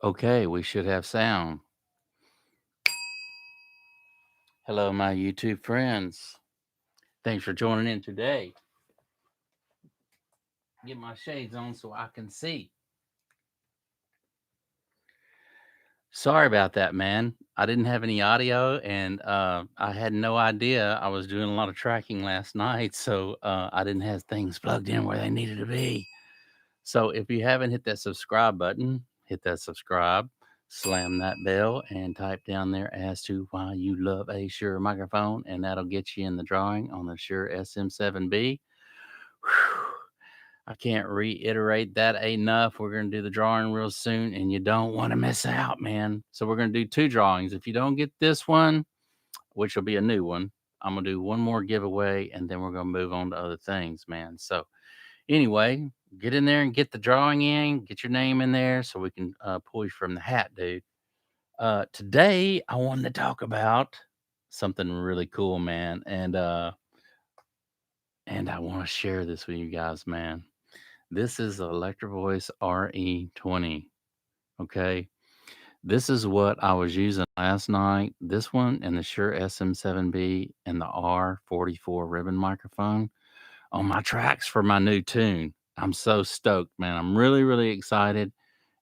Okay, we should have sound. Hello, my YouTube friends. Thanks for joining in today. Get my shades on so I can see. Sorry about that, man. I didn't have any audio and I had no idea I was doing a lot of tracking last night. So I didn't have things plugged in where they needed to be. So if you haven't hit that subscribe button, hit that subscribe, slam that bell, and type down there as to why you love a Shure microphone, and that'll get you in the drawing on the Shure SM7B. Whew. I can't reiterate that enough. We're going to do the drawing real soon, and you don't want to miss out, man. So we're going to do two drawings. If you don't get this one, which will be a new one, I'm going to do one more giveaway, and then we're going to move on to other things, man. So anyway, get in there and get the drawing in, get your name in there so we can pull you from the hat, dude. Today, I wanted to talk about something really cool, man. And I want to share this with you guys, man. This is the Electro-Voice RE-20. Okay. This is what I was using last night. This one and the Shure SM7B and the R44 ribbon microphone on my tracks for my new tune. I'm so stoked, man. I'm really, really excited.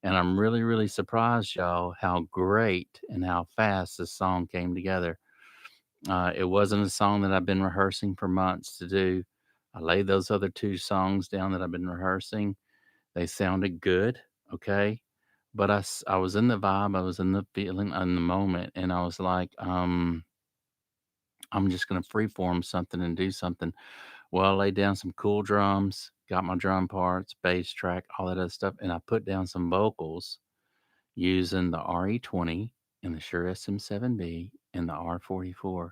And I'm really, really surprised, y'all, how great and how fast this song came together. It wasn't a song that I've been rehearsing for months to do. I laid those other two songs down that I've been rehearsing. They sounded good, okay? But I was in the vibe, I was in the feeling, in the moment, and I was like, I'm just gonna freeform something and do something. Well, I laid down some cool drums, got my drum parts, bass track, all that other stuff, and I put down some vocals using the RE-20 and the Shure SM7B and the R44.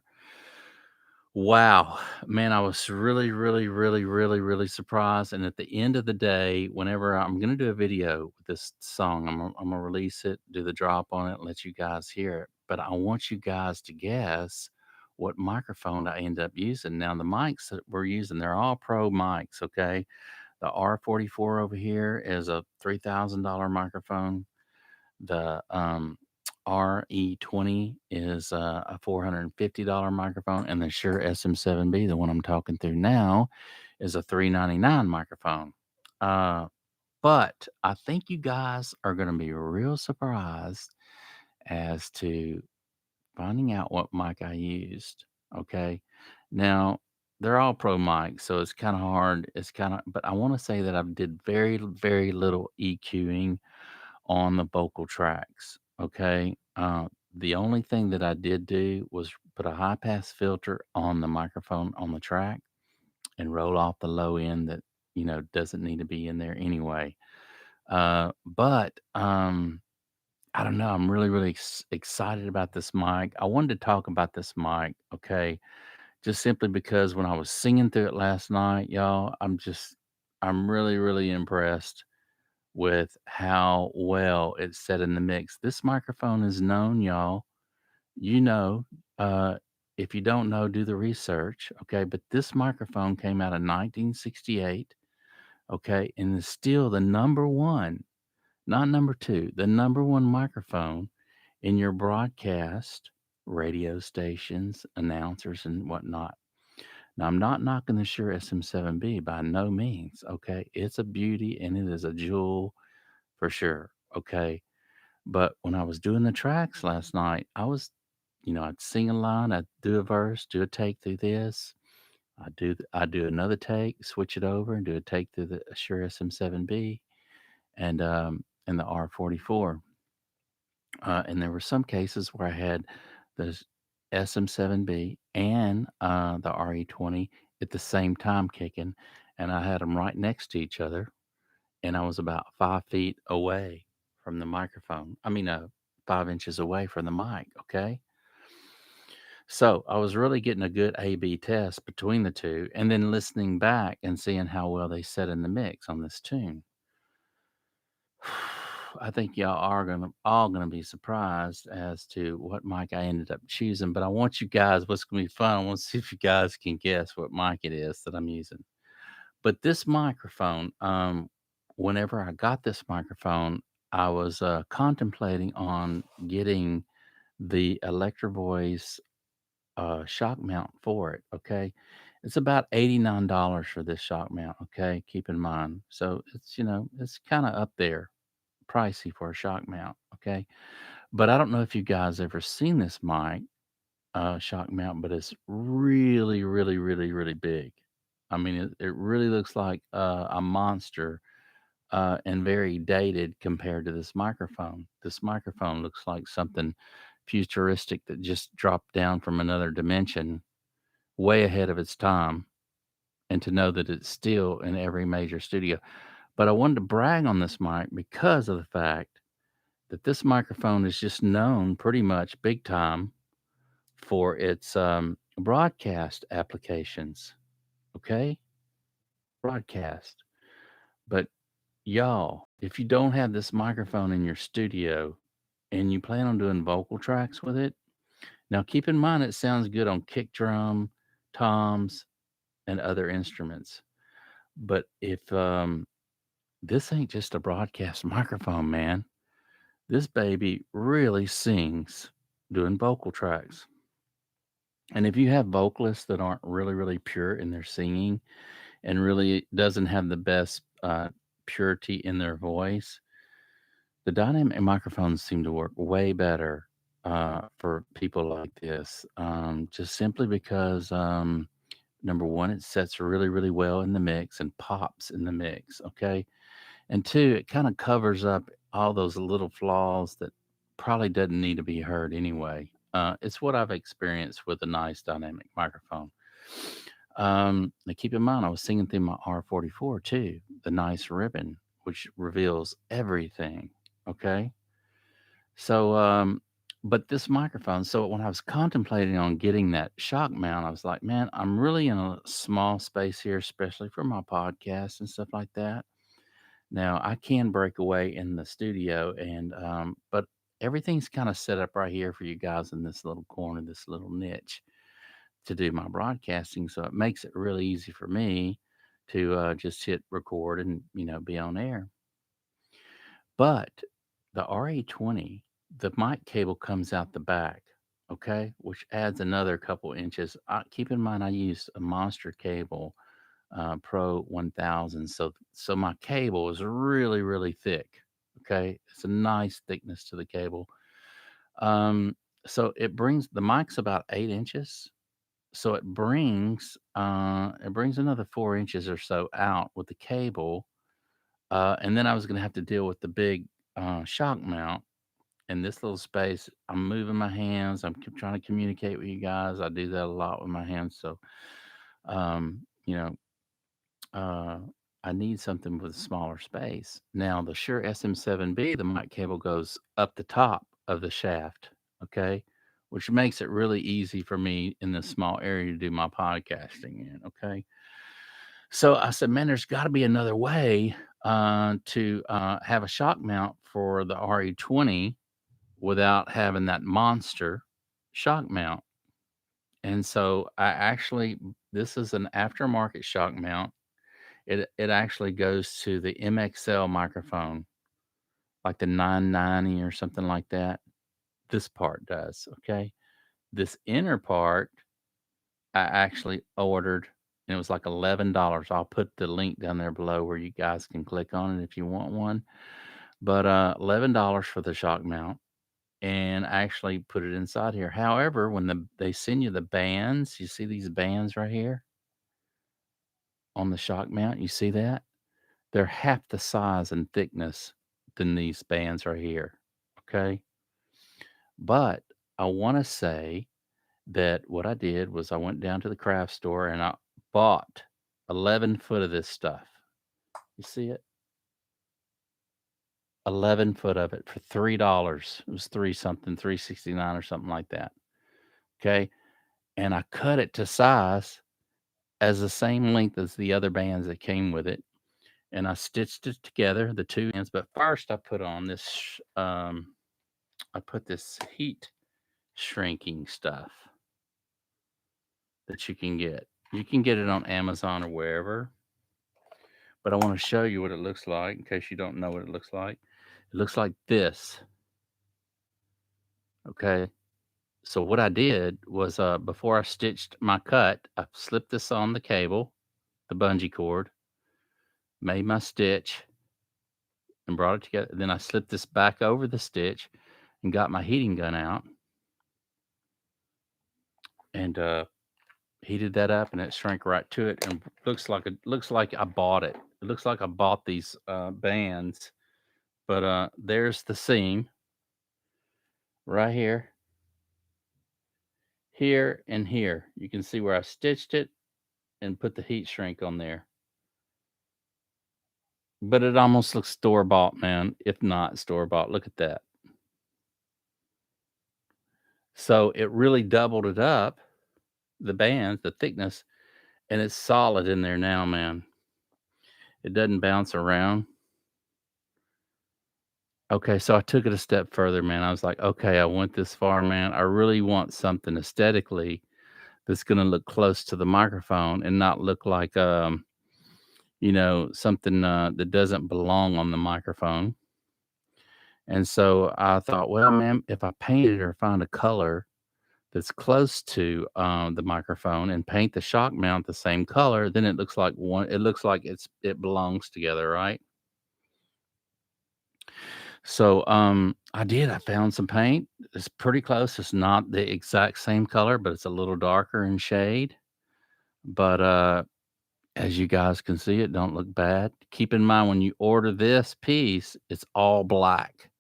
Wow, man, I was really, really, really, really, really surprised. And at the end of the day, whenever I'm going to do a video with this song, I'm gonna release it, do the drop on it, let you guys hear it. But I want you guys to guess what microphone I end up using. Now, the mics that we're using, they're all pro mics, okay? The R44 over here is a $3,000 microphone. The RE-20 is a $450 microphone, and the Shure SM7B, the one I'm talking through now, is a $399 microphone. But I think you guys are going to be real surprised as to finding out what mic I used. Okay. Now, they're all pro mics, so it's kind of hard. It's kind of, but I want to say that I did very, very little EQing on the vocal tracks. Okay. The only thing that I did do was put a high pass filter on the microphone on the track and roll off the low end that, doesn't need to be in there anyway. But I don't know. I'm really, really excited about this mic. I wanted to talk about this mic. Okay. Just simply because when I was singing through it last night, y'all, I'm really, really impressed with how well it's set in the mix. This microphone is known, y'all. You know, uh, if you don't know, do the research, okay? But this microphone came out in 1968, okay, and is still the number one, not number two, the number one microphone in your broadcast radio stations, announcers, and whatnot. Now, I'm not knocking the Shure SM7B by no means, okay? It's a beauty and it is a jewel for sure. Okay. But when I was doing the tracks last night, I'd sing a line, I'd do a verse, do a take through this. I'd do another take, switch it over and do a take through the Shure SM7B and the R44. And there were some cases where I had the SM7B and the RE-20 at the same time kicking, and I had them right next to each other and I was about 5 feet away from the microphone. 5 inches away from the mic. Okay. So I was really getting a good A B test between the two and then listening back and seeing how well they set in the mix on this tune. I think y'all are all gonna be surprised as to what mic I ended up choosing. But I want you guys, what's gonna be fun, I want to see if you guys can guess what mic it is that I'm using. But this microphone, whenever I got this microphone, I was contemplating on getting the Electro-Voice shock mount for it. Okay, it's about $89 for this shock mount. Okay, keep in mind. So it's it's kind of up there, pricey for a shock mount. Okay, but I don't know if you guys ever seen this mic shock mount, but it's really, really, really, really big. I mean, it really looks like a monster and very dated compared to this microphone. This microphone looks like something futuristic that just dropped down from another dimension, way ahead of its time. And to know that it's still in every major studio. But I wanted to brag on this mic because of the fact that this microphone is just known pretty much big time for its broadcast applications. Okay? Broadcast. But y'all, if you don't have this microphone in your studio and you plan on doing vocal tracks with it, now keep in mind it sounds good on kick drum, toms, and other instruments. But if this ain't just a broadcast microphone, man, this baby really sings doing vocal tracks. And if you have vocalists that aren't really, really pure in their singing and really doesn't have the best purity in their voice, the dynamic microphones seem to work way better for people like this, just simply because number one, it sets really, really well in the mix and pops in the mix. Okay. And two, it kind of covers up all those little flaws that probably doesn't need to be heard anyway. It's what I've experienced with a nice dynamic microphone. Now keep in mind, I was singing through my R44 too, the nice ribbon, which reveals everything. Okay. So, but this microphone, so when I was contemplating on getting that shock mount, I was like, man, I'm really in a small space here, especially for my podcast and stuff like that. Now I can break away in the studio and but everything's kind of set up right here for you guys in this little corner, this little niche to do my broadcasting. So it makes it really easy for me to just hit record and be on air. But the RE-20, the mic cable comes out the back, okay, which adds another couple inches. Keep in mind, I used a monster cable, Pro 1000, so my cable is really, really thick. Okay, it's a nice thickness to the cable. Um, so it brings the mic's about 8 inches, so it brings another 4 inches or so out with the cable, and then I was going to have to deal with the big shock mount in this little space. I'm moving my hands. Trying to communicate with you guys. I do that a lot with my hands. So, um, you know, uh, I need something with a smaller space. Now, the Shure SM7B, the mic cable goes up the top of the shaft. Okay. Which makes it really easy for me in this small area to do my podcasting in. Okay. So I said, man, there's got to be another way to have a shock mount for the RE-20 without having that monster shock mount. And so this is an aftermarket shock mount. It actually goes to the MXL microphone, like the 990 or something like that. This part does. Okay. This inner part, I actually ordered, and it was like $11. I'll put the link down there below where you guys can click on it if you want one. But $11 for the shock mount, and I actually put it inside here. However, when they send you the bands, you see these bands right here on the shock mount. You see that? They're half the size and thickness than these bands right here. Okay. But I want to say that what I did was I went down to the craft store and I bought 11 foot of this stuff. You see it? 11 foot of it for $3. It was three something, 369 or something like that. Okay. And I cut it to size as the same length as the other bands that came with it. And I stitched it together, the two ends. But first I put on I put this heat shrinking stuff that you can get. You can get it on Amazon or wherever, but I want to show you what it looks like in case you don't know what it looks like. It looks like this, okay? So what I did was, before I stitched my cut, I slipped this on the cable, the bungee cord, made my stitch, and brought it together. Then I slipped this back over the stitch and got my heating gun out and, heated that up, and it shrank right to it, and looks like I bought it. It looks like I bought these, bands, but, there's the seam right here, here, and here. You can see where I stitched it and put the heat shrink on there. But it almost looks store-bought, man, if not store-bought. Look at that. So, it really doubled it up, the bands, the thickness, and it's solid in there now, man. It doesn't bounce around. Okay, so I took it a step further, man. I was like, "Okay, I went this far, man. I really want something aesthetically that's gonna look close to the microphone and not look like, something, that doesn't belong on the microphone." And so I thought, "Well, man, if I painted or find a color that's close to, the microphone and paint the shock mount the same color, then it looks like it belongs together, right?" So, I did. I found some paint. It's pretty close. It's not the exact same color, but it's a little darker in shade. But, as you guys can see, it don't look bad. Keep in mind when you order this piece, it's all black.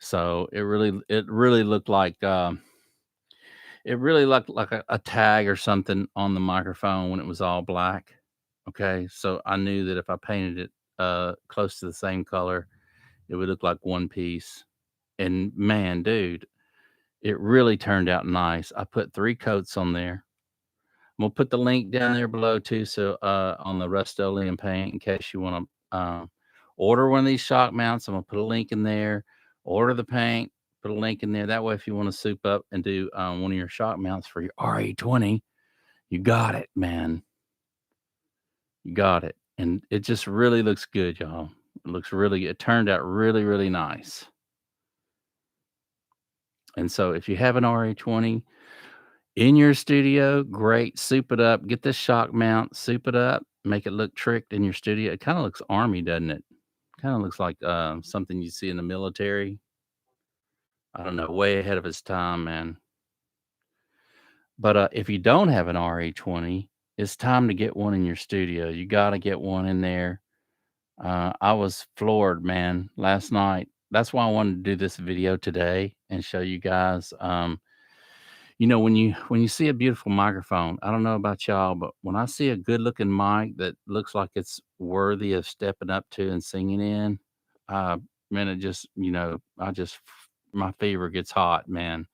So it really looked like, it really looked like a tag or something on the microphone when it was all black. Okay, so I knew that if I painted it, close to the same color, it would look like one piece. And man, dude, it really turned out nice. I put 3 coats on there. I'm gonna put the link down there below too, so, on the Rust-Oleum paint in case you wanna, order one of these shock mounts. I'm gonna put a link in there. Order the paint, put a link in there. That way, if you wanna soup up and do, one of your shock mounts for your RE-20, you got it, man. You got it. And it just really looks good, y'all. It turned out really, really nice. And so if you have an RE-20 in your studio, great, soup it up, get this shock mount, soup it up, make it look tricked in your studio. It kinda looks army, doesn't it? Kinda looks like, something you see in the military. I don't know, way ahead of its time, man. But, if you don't have an RE-20, it's time to get one in your studio. You gotta get one in there. I was floored, man, last night. That's why I wanted to do this video today and show you guys, when you see a beautiful microphone, I don't know about y'all, but when I see a good looking mic that looks like it's worthy of stepping up to and singing in, uh, man, it just, my fever gets hot, man.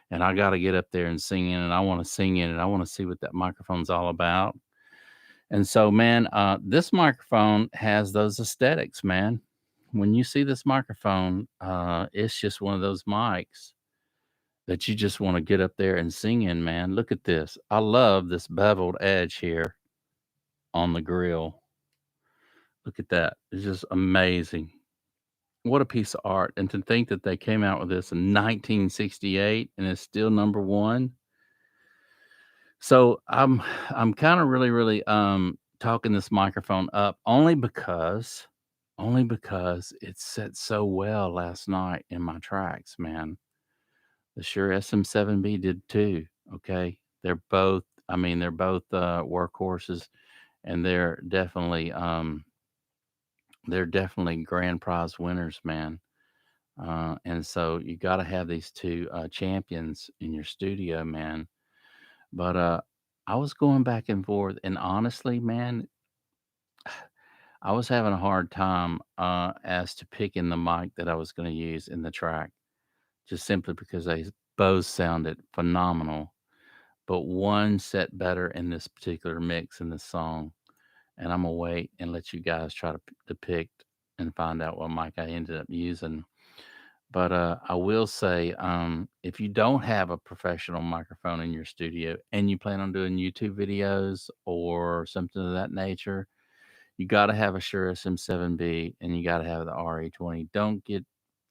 And I got to get up there and sing in, and I want to sing in it. I want to see what that microphone's all about. And so, man, this microphone has those aesthetics, man. When you see this microphone, it's just one of those mics that you just wanna get up there and sing in, man. Look at this. I love this beveled edge here on the grill. Look at that. It's just amazing. What a piece of art, and to think that they came out with this in 1968 and it's still number 1. So, I'm kinda really, talking this microphone up only because it set so well last night in my tracks, man. The Shure SM7B did too, okay? They're both, workhorses, and they're definitely grand prize winners, man. And so you gotta have these 2, champions in your studio, man. But, I was going back and forth, and honestly, man, I was having a hard time, as to picking the mic that I was gonna use in the track, just simply because they both sounded phenomenal. But one set better in this particular mix in this song. And I'm gonna wait and let you guys try to depict and find out what mic I ended up using. But I will say, if you don't have a professional microphone in your studio and you plan on doing YouTube videos or something of that nature, you got to have a Shure SM7B and you got to have the RE-20.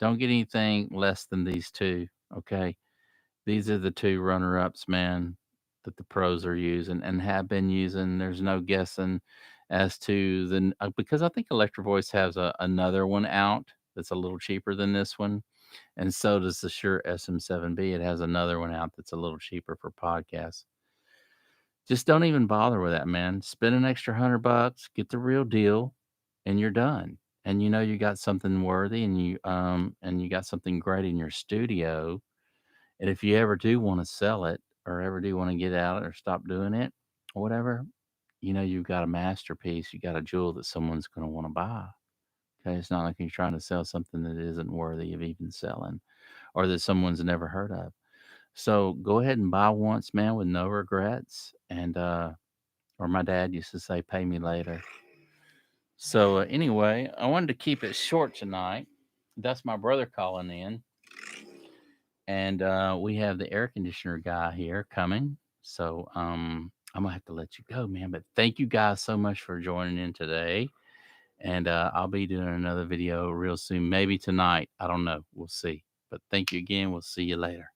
Don't get anything less than these 2, okay? These are the 2 runner-ups, man, that the pros are using and have been using. There's no guessing as to because I think Electro-Voice has another one out that's a little cheaper than this one, and so does the Shure SM7B. It has another one out that's a little cheaper for podcasts. Just don't even bother with that, man. Spend an extra $100, get the real deal, and you're done. And you know you got something worthy, and you got something great in your studio. And if you ever do want to sell it, or ever do want to get out or stop doing it, or whatever, you know you've got a masterpiece. You got a jewel that someone's going to want to buy. Okay, it's not like you're trying to sell something that isn't worthy of even selling, or that someone's never heard of. So go ahead and buy once, man, with no regrets. And or my dad used to say, "Pay me later." So anyway, I wanted to keep it short tonight. That's my brother calling in, and we have the air conditioner guy here coming. So I'm gonna have to let you go, man. But thank you guys so much for joining in today. And I'll be doing another video real soon, maybe tonight. I don't know. We'll see. But thank you again. We'll see you later.